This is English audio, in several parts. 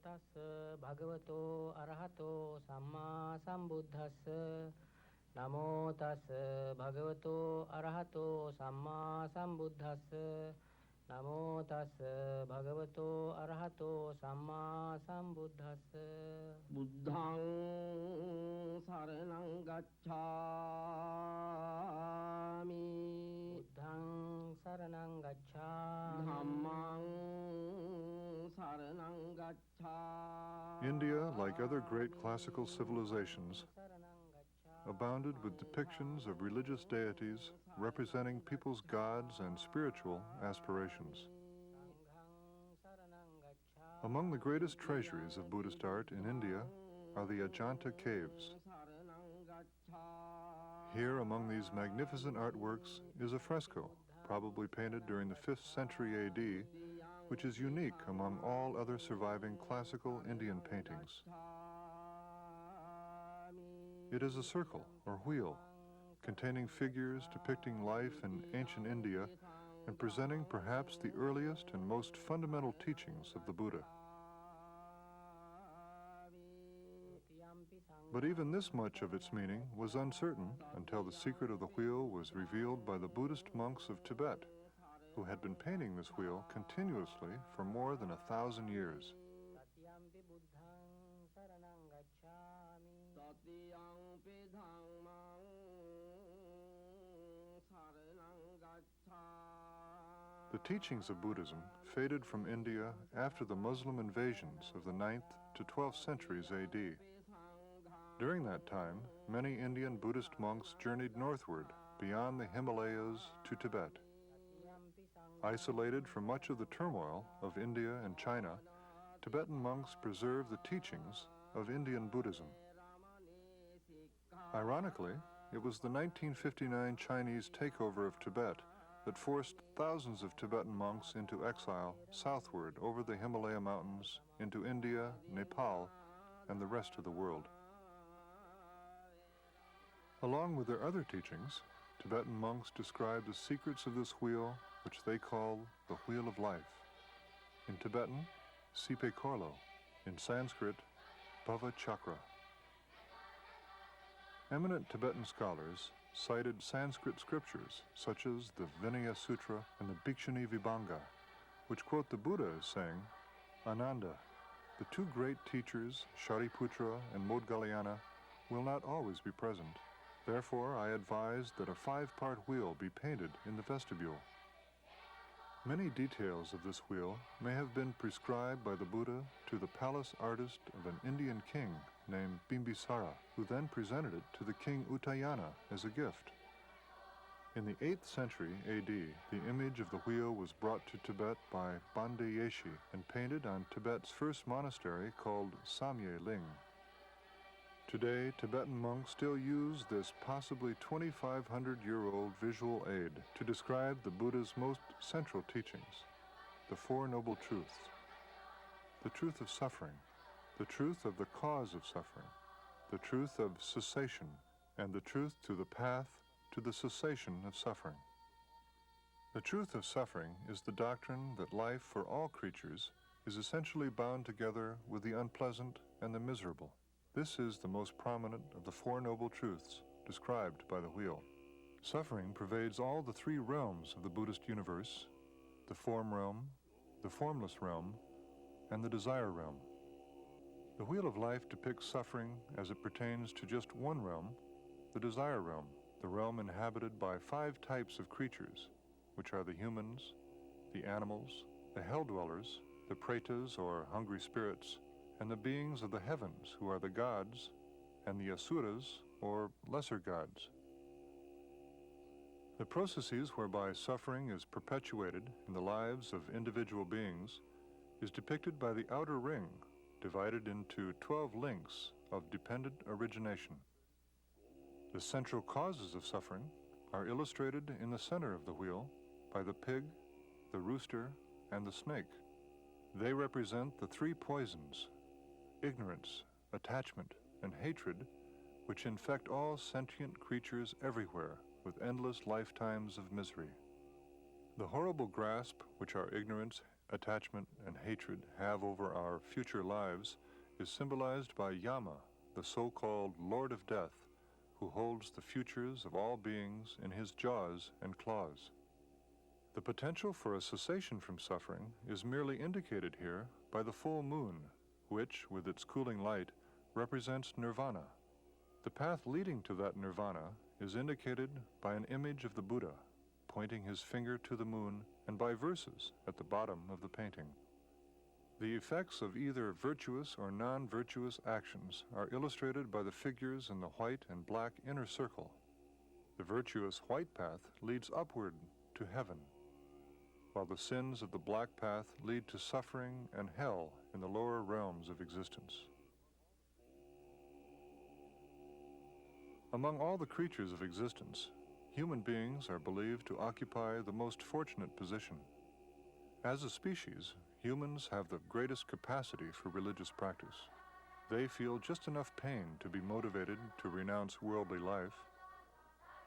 tassa bhagavato arahato samma sambuddhassa. Namo tassa bhagavato arahato samma sambuddhassa. Namo tassa bhagavato arahato samma sambuddhassa. Buddhaṃ saranang gacchāmi. Buddhaṃ saranang gacchāmi. Dhammaṃ saranang gacchāmi. India, like other great classical civilizations, abounded with depictions of religious deities representing people's gods and spiritual aspirations. Among the greatest treasuries of Buddhist art in India are the Ajanta caves. Here among these magnificent artworks is a fresco, probably painted during the 5th century AD, which is unique among all other surviving classical Indian paintings. It is a circle, or wheel, containing figures depicting life in ancient India and presenting perhaps the earliest and most fundamental teachings of the Buddha. But even this much of its meaning was uncertain until the secret of the wheel was revealed by the Buddhist monks of Tibet, who had been painting this wheel continuously for more than 1,000 years. The teachings of Buddhism faded from India after the Muslim invasions of the 9th to 12th centuries AD. During that time, many Indian Buddhist monks journeyed northward beyond the Himalayas to Tibet. Isolated from much of the turmoil of India and China, Tibetan monks preserved the teachings of Indian Buddhism. Ironically, it was the 1959 Chinese takeover of Tibet that forced thousands of Tibetan monks into exile southward over the Himalaya mountains into India, Nepal, and the rest of the world. Along with their other teachings, Tibetan monks describe the secrets of this wheel, which they call the Wheel of Life. In Tibetan, Sipe Korlo. In Sanskrit, Bhavachakra. Eminent Tibetan scholars cited Sanskrit scriptures such as the Vinaya Sutra and the Bhikshuni Vibhanga, which quote the Buddha as saying, Ananda, the two great teachers, Shariputra and Maudgalyana, will not always be present. Therefore, I advise that a 5-part wheel be painted in the vestibule. Many details of this wheel may have been prescribed by the Buddha to the palace artist of an Indian king named Bimbisara, who then presented it to the king Uttayana as a gift. In the 8th century AD, the image of the wheel was brought to Tibet by Bande Yeshi and painted on Tibet's first monastery called Samye Ling. Today, Tibetan monks still use this possibly 2,500-year-old visual aid to describe the Buddha's most central teachings, the Four Noble Truths, the truth of suffering, the truth of the cause of suffering, the truth of cessation, and the truth to the path to the cessation of suffering. The truth of suffering is the doctrine that life for all creatures is essentially bound together with the unpleasant and the miserable. This is the most prominent of the Four Noble Truths described by the wheel. Suffering pervades all the 3 realms of the Buddhist universe, the form realm, the formless realm, and the desire realm. The Wheel of Life depicts suffering as it pertains to just one realm, the desire realm, the realm inhabited by 5 types of creatures, which are the humans, the animals, the hell-dwellers, the pretas or hungry spirits, and the beings of the heavens, who are the gods, and the Asuras, or lesser gods. The processes whereby suffering is perpetuated in the lives of individual beings is depicted by the outer ring, divided into 12 links of dependent origination. The central causes of suffering are illustrated in the center of the wheel by the pig, the rooster, and the snake. They represent the 3 poisons, ignorance, attachment, and hatred, which infect all sentient creatures everywhere with endless lifetimes of misery. The horrible grasp which our ignorance attachment and hatred have over our future lives is symbolized by Yama, the so-called Lord of Death, who holds the futures of all beings in his jaws and claws. The potential for a cessation from suffering is merely indicated here by the full moon, which, with its cooling light, represents nirvana. The path leading to that nirvana is indicated by an image of the Buddha, pointing his finger to the moon, and by verses at the bottom of the painting. The effects of either virtuous or non-virtuous actions are illustrated by the figures in the white and black inner circle. The virtuous white path leads upward to heaven, while the sins of the black path lead to suffering and hell in the lower realms of existence. Among all the creatures of existence, human beings are believed to occupy the most fortunate position. As a species, humans have the greatest capacity for religious practice. They feel just enough pain to be motivated to renounce worldly life,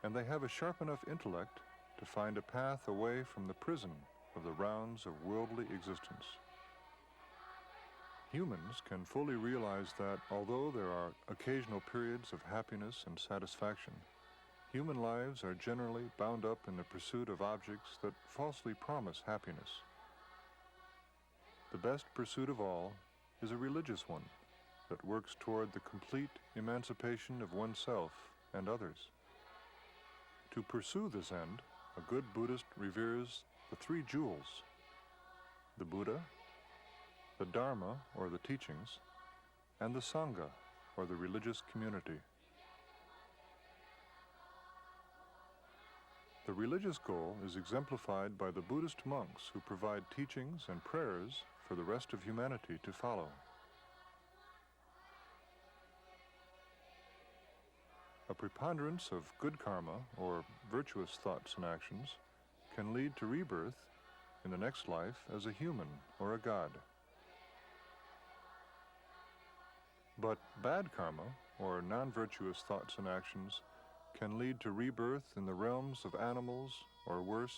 and they have a sharp enough intellect to find a path away from the prison of the rounds of worldly existence. Humans can fully realize that although there are occasional periods of happiness and satisfaction, human lives are generally bound up in the pursuit of objects that falsely promise happiness. The best pursuit of all is a religious one that works toward the complete emancipation of oneself and others. To pursue this end, a good Buddhist reveres the three jewels: the Buddha, the Dharma, or the teachings, and the Sangha, or the religious community. The religious goal is exemplified by the Buddhist monks who provide teachings and prayers for the rest of humanity to follow. A preponderance of good karma, or virtuous thoughts and actions, can lead to rebirth in the next life as a human or a god. But bad karma, or non-virtuous thoughts and actions, can lead to rebirth in the realms of animals, or worse,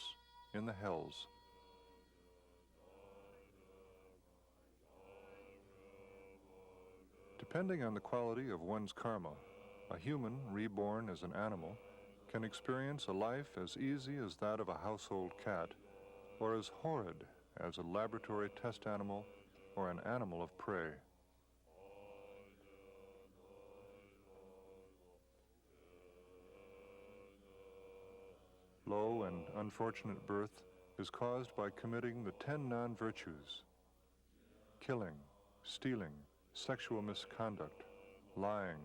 in the hells. Depending on the quality of one's karma, a human reborn as an animal can experience a life as easy as that of a household cat, or as horrid as a laboratory test animal or an animal of prey. Low and unfortunate birth is caused by committing the 10 non-virtues: killing, stealing, sexual misconduct, lying,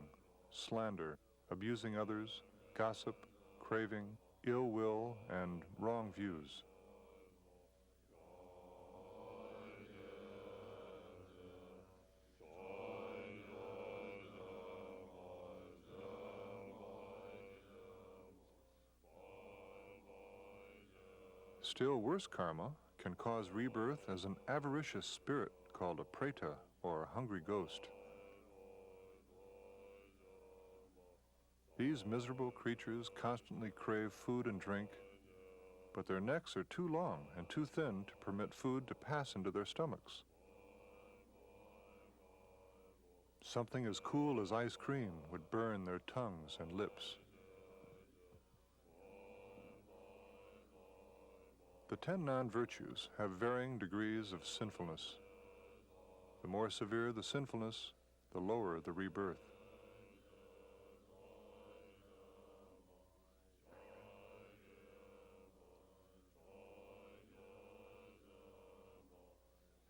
slander, abusing others, gossip, craving, ill will, and wrong views. Still worse karma can cause rebirth as an avaricious spirit called a preta, or a hungry ghost. These miserable creatures constantly crave food and drink, but their necks are too long and too thin to permit food to pass into their stomachs. Something as cool as ice cream would burn their tongues and lips. The 10 non-virtues have varying degrees of sinfulness. The more severe the sinfulness, the lower the rebirth.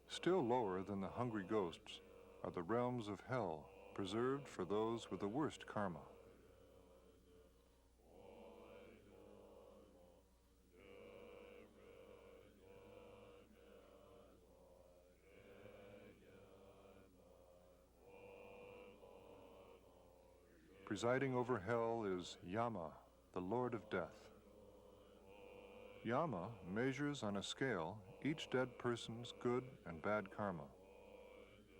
Still lower than the hungry ghosts are the realms of hell, preserved for those with the worst karma. Presiding over hell is Yama, the Lord of Death. Yama measures on a scale each dead person's good and bad karma.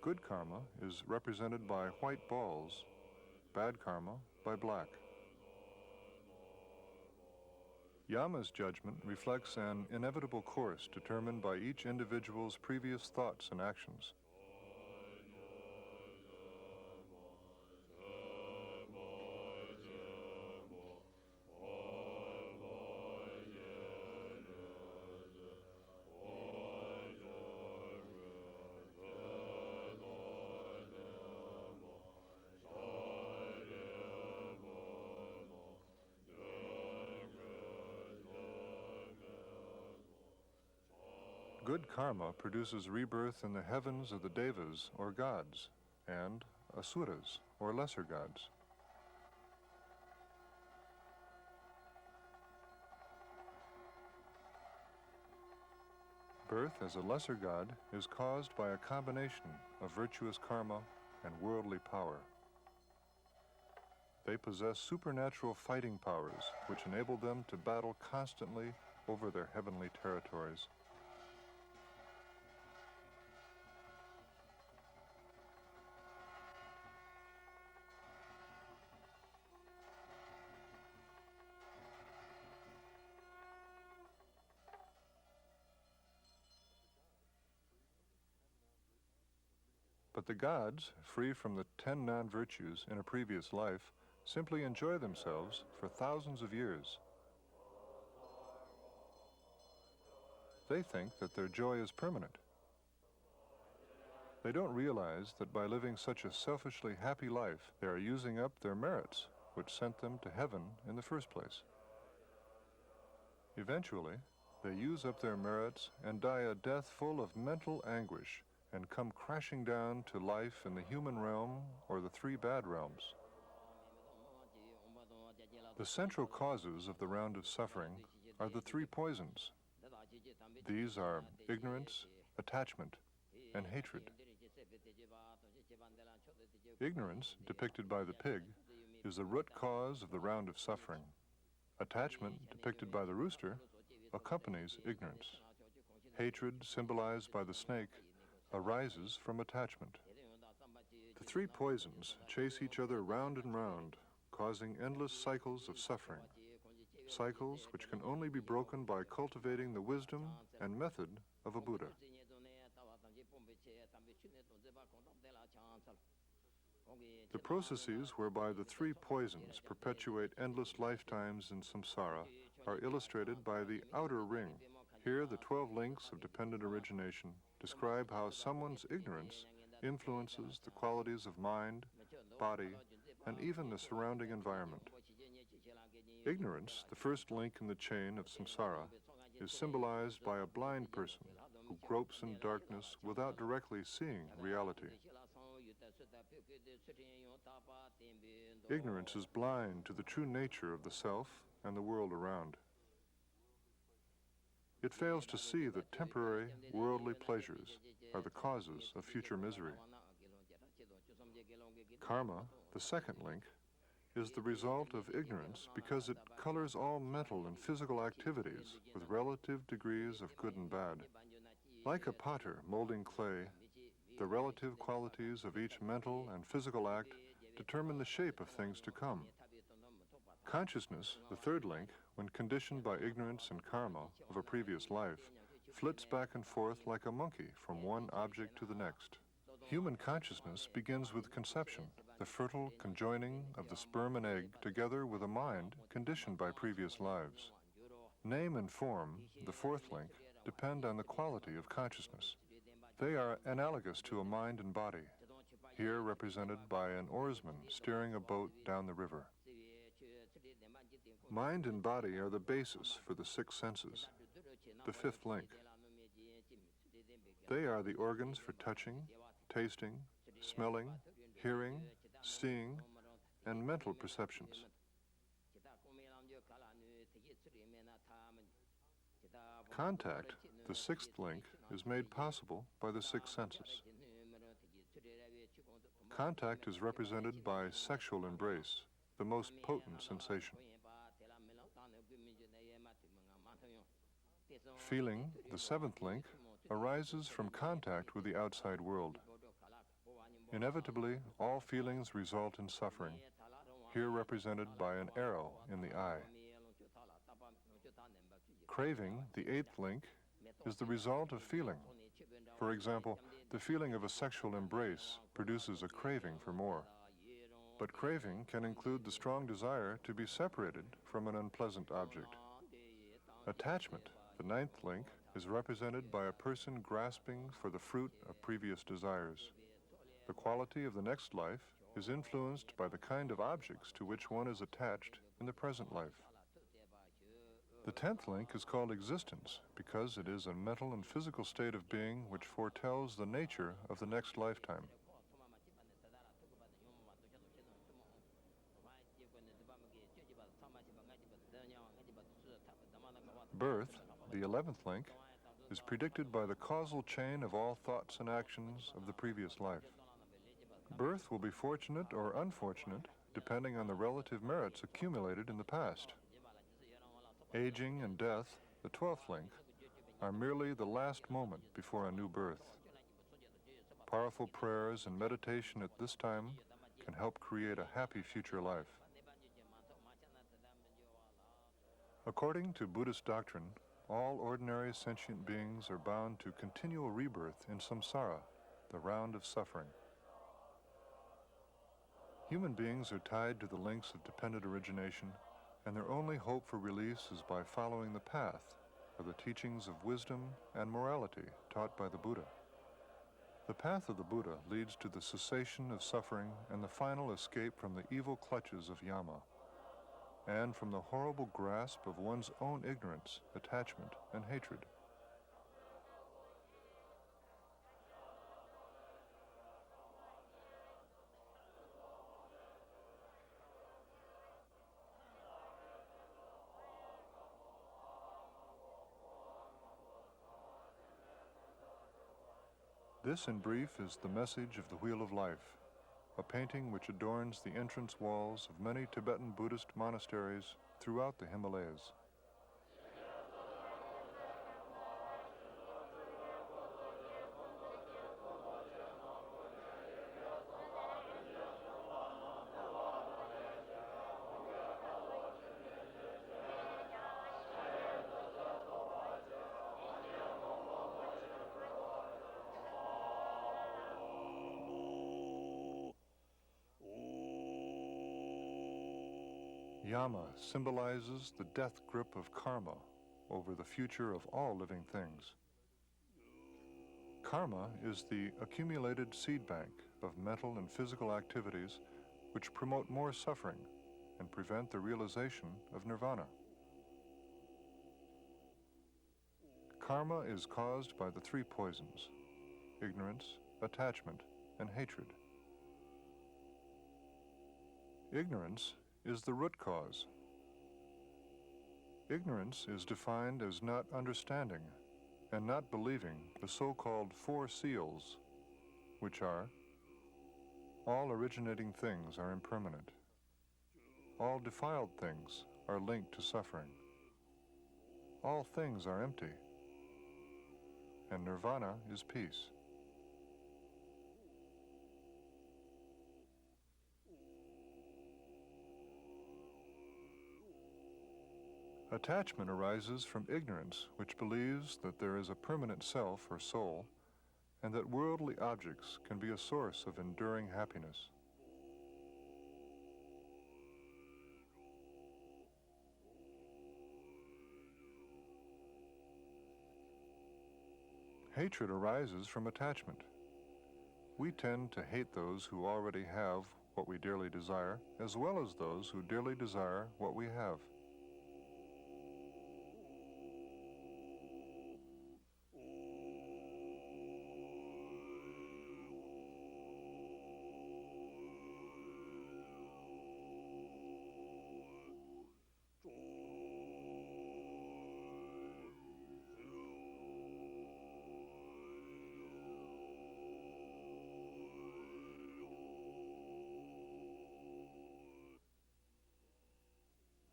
Good karma is represented by white balls, bad karma by black. Yama's judgment reflects an inevitable course determined by each individual's previous thoughts and actions. Good karma produces rebirth in the heavens of the devas, or gods, and asuras, or lesser gods. Birth as a lesser god is caused by a combination of virtuous karma and worldly power. They possess supernatural fighting powers which enable them to battle constantly over their heavenly territories. But the gods, free from the 10 non-virtues in a previous life, simply enjoy themselves for thousands of years. They think that their joy is permanent. They don't realize that by living such a selfishly happy life, they are using up their merits, which sent them to heaven in the first place. Eventually, they use up their merits and die a death full of mental anguish, and come crashing down to life in the human realm or the 3 bad realms. The central causes of the round of suffering are the 3 poisons. These are ignorance, attachment, and hatred. Ignorance, depicted by the pig, is the root cause of the round of suffering. Attachment, depicted by the rooster, accompanies ignorance. Hatred, symbolized by the snake, arises from attachment. The 3 poisons chase each other round and round, causing endless cycles of suffering, cycles which can only be broken by cultivating the wisdom and method of a Buddha. The processes whereby the 3 poisons perpetuate endless lifetimes in samsara are illustrated by the outer ring. Here, the 12 links of dependent origination describe how someone's ignorance influences the qualities of mind, body, and even the surrounding environment. Ignorance, the first link in the chain of samsara, is symbolized by a blind person who gropes in darkness without directly seeing reality. Ignorance is blind to the true nature of the self and the world around. It fails to see that temporary worldly pleasures are the causes of future misery. Karma, the second link, is the result of ignorance because it colors all mental and physical activities with relative degrees of good and bad. Like a potter molding clay, the relative qualities of each mental and physical act determine the shape of things to come. Consciousness, the third link, when conditioned by ignorance and karma of a previous life, flits back and forth like a monkey from one object to the next. Human consciousness begins with conception, the fertile conjoining of the sperm and egg together with a mind conditioned by previous lives. Name and form, the fourth link, depend on the quality of consciousness. They are analogous to a mind and body, here represented by an oarsman steering a boat down the river. Mind and body are the basis for the 6 senses, the fifth link. They are the organs for touching, tasting, smelling, hearing, seeing, and mental perceptions. Contact, the 6th link, is made possible by the 6 senses. Contact is represented by sexual embrace, the most potent sensation. Feeling, the 7th link, arises from contact with the outside world. Inevitably, all feelings result in suffering, here represented by an arrow in the eye. Craving, the eighth link, is the result of feeling. For example, the feeling of a sexual embrace produces a craving for more. But craving can include the strong desire to be separated from an unpleasant object. Attachment, the ninth link, is represented by a person grasping for the fruit of previous desires. The quality of the next life is influenced by the kind of objects to which one is attached in the present life. The 10th link is called existence because it is a mental and physical state of being which foretells the nature of the next lifetime. Birth, the 11th link, is predicted by the causal chain of all thoughts and actions of the previous life. Birth will be fortunate or unfortunate depending on the relative merits accumulated in the past. Aging and death, the 12th link, are merely the last moment before a new birth. Powerful prayers and meditation at this time can help create a happy future life. According to Buddhist doctrine, all ordinary sentient beings are bound to continual rebirth in samsara, the round of suffering. Human beings are tied to the links of dependent origination, and their only hope for release is by following the path of the teachings of wisdom and morality taught by the Buddha. The path of the Buddha leads to the cessation of suffering and the final escape from the evil clutches of yama, and from the horrible grasp of one's own ignorance, attachment, and hatred. This, in brief, is the message of the Wheel of Life, a painting which adorns the entrance walls of many Tibetan Buddhist monasteries throughout the Himalayas. Yama symbolizes the death grip of karma over the future of all living things. Karma is the accumulated seed bank of mental and physical activities which promote more suffering and prevent the realization of nirvana. Karma is caused by the three poisons: ignorance, attachment, and hatred. Ignorance is the root cause. Ignorance is defined as not understanding and not believing the so-called four seals, which are: all originating things are impermanent, all defiled things are linked to suffering, all things are empty, and nirvana is peace. Attachment arises from ignorance, which believes that there is a permanent self or soul, and that worldly objects can be a source of enduring happiness. Hatred arises from attachment. We tend to hate those who already have what we dearly desire, as well as those who dearly desire what we have.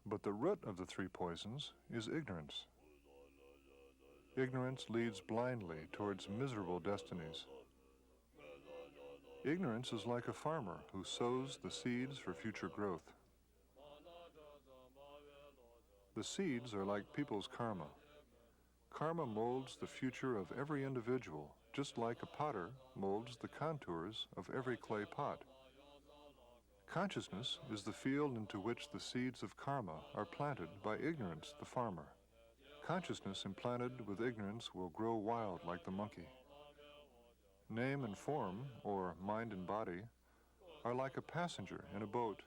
But the root of the three poisons is ignorance. Ignorance leads blindly towards miserable destinies. Ignorance is like a farmer who sows the seeds for future growth. The seeds are like people's karma. Karma molds the future of every individual, just like a potter molds the contours of every clay pot. Consciousness is the field into which the seeds of karma are planted by ignorance, the farmer. Consciousness implanted with ignorance will grow wild like the monkey. Name and form, or mind and body, are like a passenger in a boat.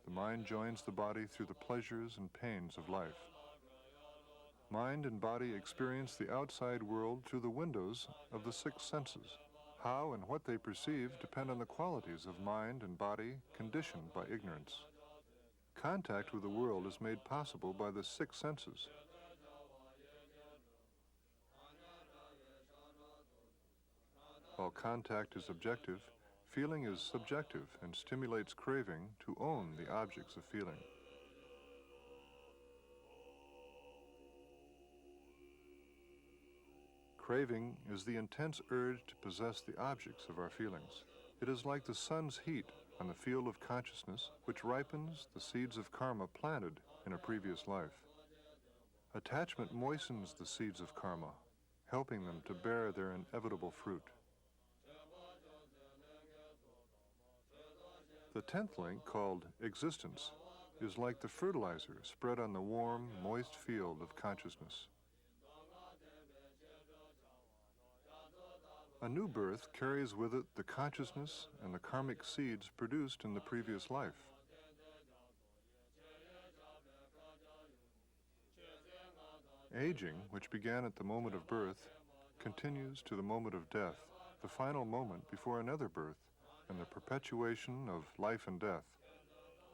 The mind joins the body through the pleasures and pains of life. Mind and body experience the outside world through the windows of the six senses. How and what they perceive depend on the qualities of mind and body conditioned by ignorance. Contact with the world is made possible by the six senses. While contact is objective, feeling is subjective and stimulates craving to own the objects of feeling. Craving is the intense urge to possess the objects of our feelings. It is like the sun's heat on the field of consciousness, which ripens the seeds of karma planted in a previous life. Attachment moistens the seeds of karma, helping them to bear their inevitable fruit. The 10th link, called existence, is like the fertilizer spread on the warm, moist field of consciousness. A new birth carries with it the consciousness and the karmic seeds produced in the previous life. Aging, which began at the moment of birth, continues to the moment of death, the final moment before another birth, and the perpetuation of life and death,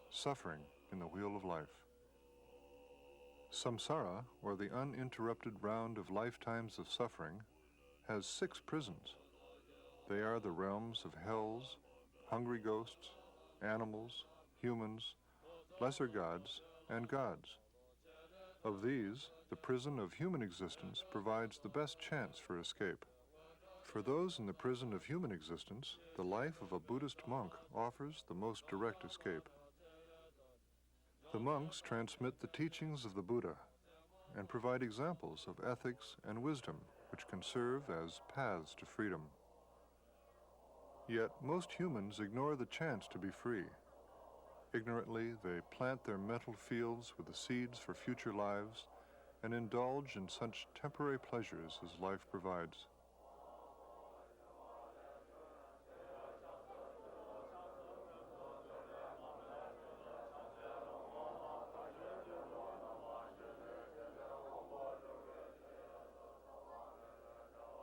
suffering in the wheel of life. Samsara, or the uninterrupted round of lifetimes of suffering, has 6 prisons. They are the realms of hells, hungry ghosts, animals, humans, lesser gods, and gods. Of these, the prison of human existence provides the best chance for escape. For those in the prison of human existence, the life of a Buddhist monk offers the most direct escape. The monks transmit the teachings of the Buddha and provide examples of ethics and wisdom which can serve as paths to freedom. Yet most humans ignore the chance to be free. Ignorantly, they plant their mental fields with the seeds for future lives and indulge in such temporary pleasures as life provides.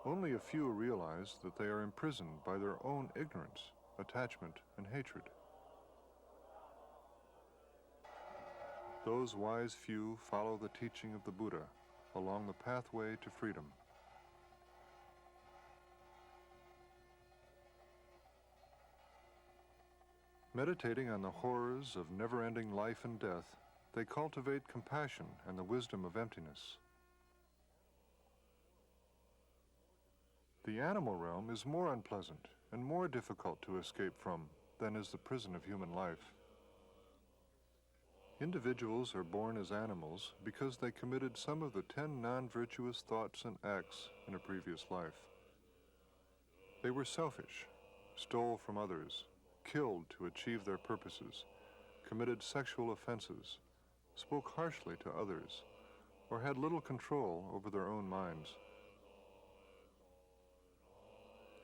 Only a few realize that they are imprisoned by their own ignorance, attachment, and hatred. Those wise few follow the teaching of the Buddha along the pathway to freedom. Meditating on the horrors of never-ending life and death, they cultivate compassion and the wisdom of emptiness. The animal realm is more unpleasant and more difficult to escape from than is the prison of human life. Individuals are born as animals because they committed some of the 10 non-virtuous thoughts and acts in a previous life. They were selfish, stole from others, killed to achieve their purposes, committed sexual offenses, spoke harshly to others, or had little control over their own minds.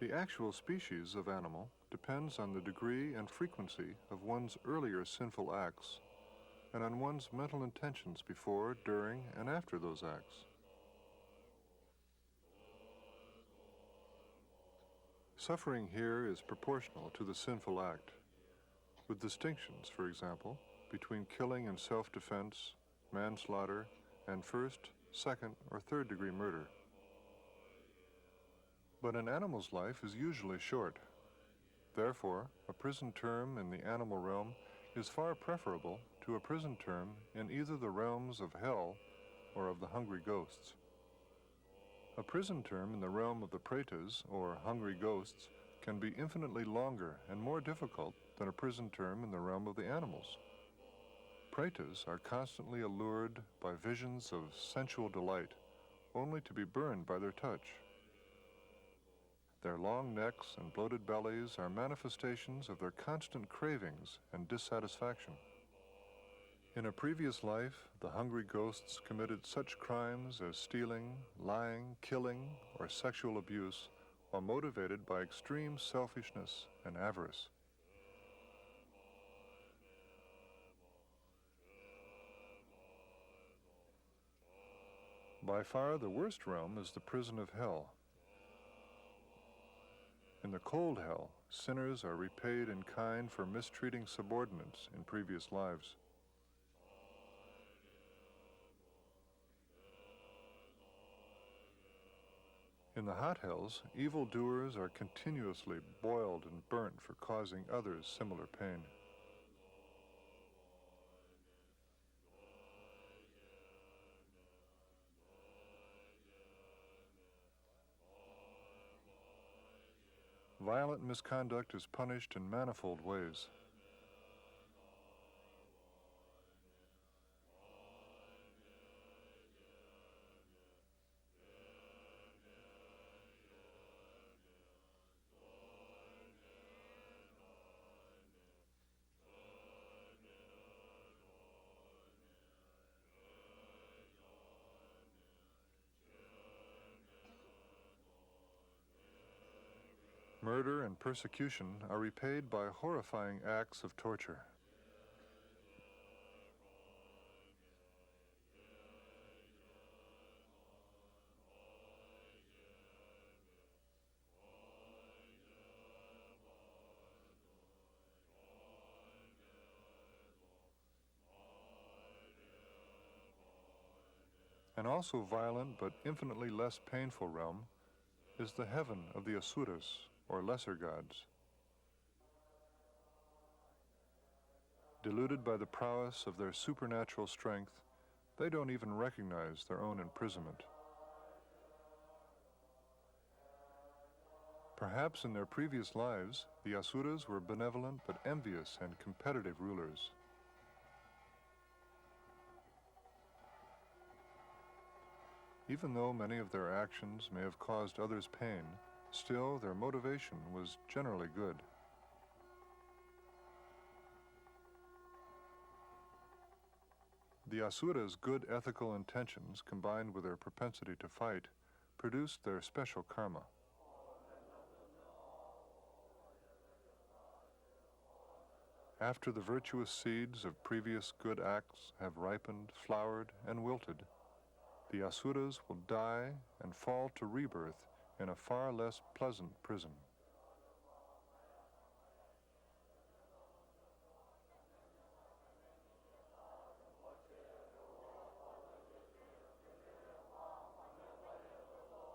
The actual species of animal depends on the degree and frequency of one's earlier sinful acts and on one's mental intentions before, during, and after those acts. Suffering here is proportional to the sinful act, with distinctions, for example, between killing in self-defense, manslaughter, and first, second, or third-degree murder. But an animal's life is usually short. Therefore, a prison term in the animal realm is far preferable to a prison term in either the realms of hell or of the hungry ghosts. A prison term in the realm of the pretas, or hungry ghosts, can be infinitely longer and more difficult than a prison term in the realm of the animals. Pretas are constantly allured by visions of sensual delight, only to be burned by their touch. Their long necks and bloated bellies are manifestations of their constant cravings and dissatisfaction. In a previous life, the hungry ghosts committed such crimes as stealing, lying, killing, or sexual abuse, while motivated by extreme selfishness and avarice. By far the worst realm is the prison of hell. In the cold hell, sinners are repaid in kind for mistreating subordinates in previous lives. In the hot hells, evildoers are continuously boiled and burnt for causing others similar pain. Violent misconduct is punished in manifold ways. Murder and persecution are repaid by horrifying acts of torture. An also violent but infinitely less painful realm is the heaven of the Asuras, or lesser gods. Deluded by the prowess of their supernatural strength, they don't even recognize their own imprisonment. Perhaps in their previous lives, the Asuras were benevolent but envious and competitive rulers. Even though many of their actions may have caused others pain, still their motivation was generally good. The Asuras' good ethical intentions, combined with their propensity to fight, produced their special karma. After the virtuous seeds of previous good acts have ripened, flowered, and wilted, the Asuras will die and fall to rebirth in a far less pleasant prison.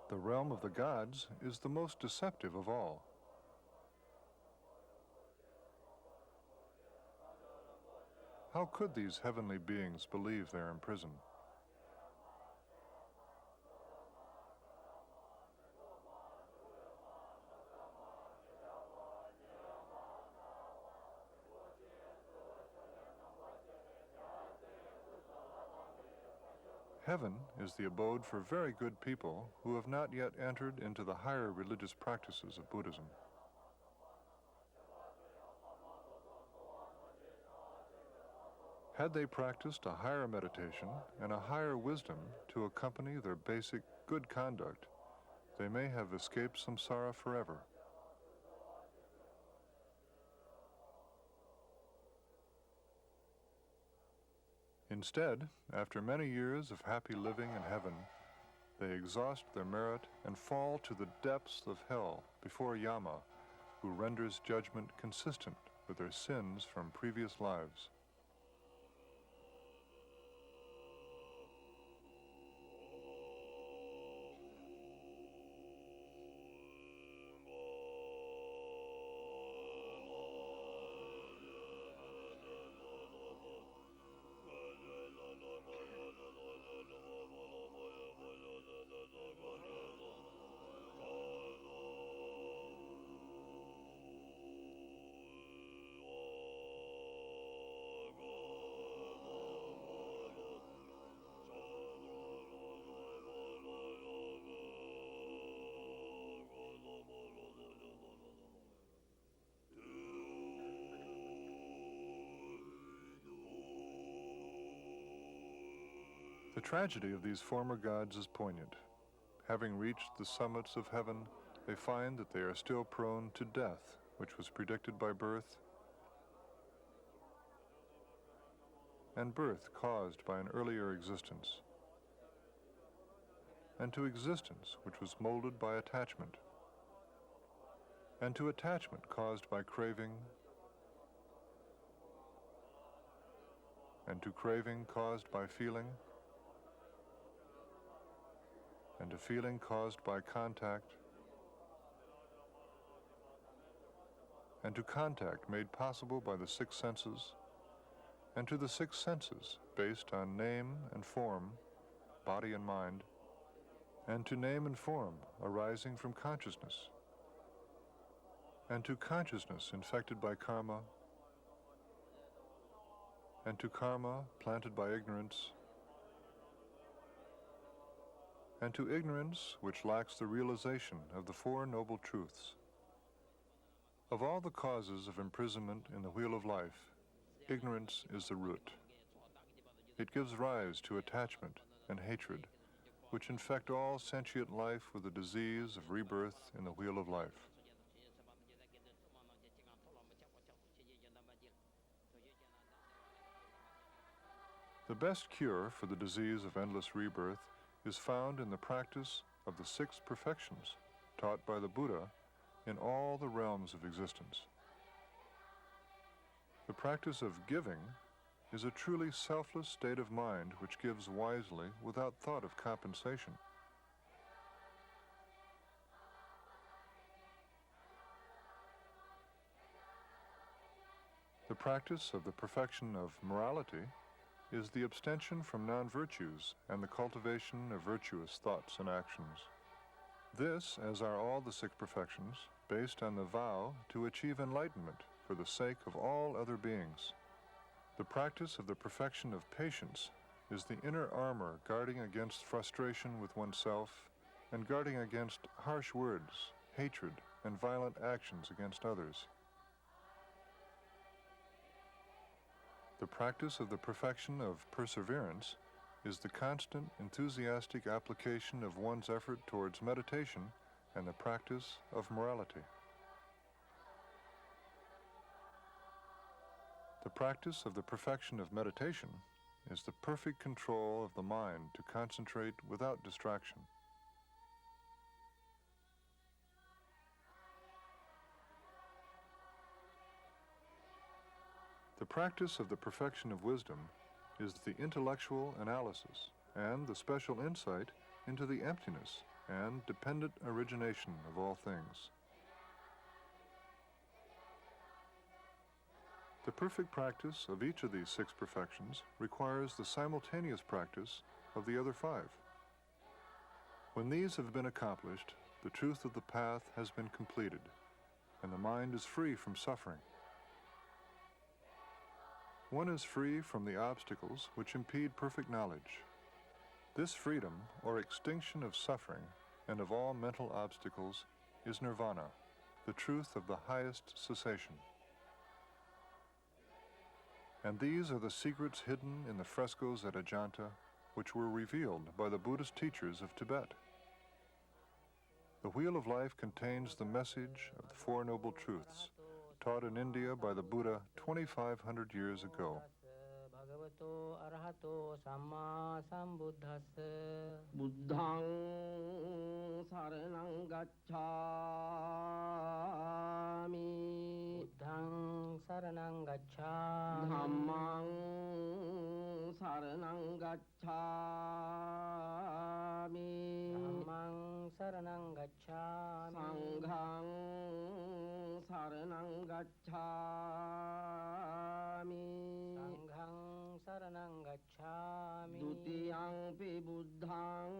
The realm of the gods is the most deceptive of all. How could these heavenly beings believe they're in prison? Heaven is the abode for very good people who have not yet entered into the higher religious practices of Buddhism. Had they practiced a higher meditation and a higher wisdom to accompany their basic good conduct, they may have escaped samsara forever. Instead, after many years of happy living in heaven, they exhaust their merit and fall to the depths of hell before Yama, who renders judgment consistent with their sins from previous lives. tragedy of these former gods is poignant. Having reached the summits of heaven, they find that they are still prone to death, which was predicted by birth, and birth caused by an earlier existence, and to existence, which was molded by attachment, and to attachment caused by craving, and to craving caused by feeling, and to feeling caused by contact, and to contact made possible by the six senses, and to the six senses based on name and form, body and mind, and to name and form arising from consciousness, and to consciousness infected by karma, and to karma planted by ignorance, and to ignorance which lacks the realization of the Four Noble Truths. Of all the causes of imprisonment in the wheel of life, ignorance is the root. It gives rise to attachment and hatred, which infect all sentient life with the disease of rebirth in the wheel of life. The best cure for the disease of endless rebirth is found in the practice of the six perfections taught by the Buddha in all the realms of existence. The practice of giving is a truly selfless state of mind which gives wisely without thought of compensation. The practice of the perfection of morality is the abstention from non-virtues and the cultivation of virtuous thoughts and actions. This, as are all the six perfections, based on the vow to achieve enlightenment for the sake of all other beings. The practice of the perfection of patience is the inner armor guarding against frustration with oneself and guarding against harsh words, hatred, and violent actions against others. The practice of the perfection of perseverance is the constant, enthusiastic application of one's effort towards meditation and the practice of morality. The practice of the perfection of meditation is the perfect control of the mind to concentrate without distraction. The practice of the perfection of wisdom is the intellectual analysis and the special insight into the emptiness and dependent origination of all things. The perfect practice of each of these six perfections requires the simultaneous practice of the other five. When these have been accomplished, the truth of the path has been completed, and the mind is free from suffering. One is free from the obstacles which impede perfect knowledge. This freedom, or extinction of suffering and of all mental obstacles, is nirvana, the truth of the highest cessation. And these are the secrets hidden in the frescoes at Ajanta, which were revealed by the Buddhist teachers of Tibet. The Wheel of Life contains the message of the Four Noble Truths, taught in India by the Buddha 2,500 years ago. Bhagavato arahato samma sambuddhassa Buddhaṃ saranang gacchāmi Buddhaṃ saranang gacchāmi Dhammaṃ saranang gacchāmi Dhammang saranang gacchāmi Sanghaṃ saranang gacchāmi Sanghang saranang gacchāmi Dutiyampi buddhaṃ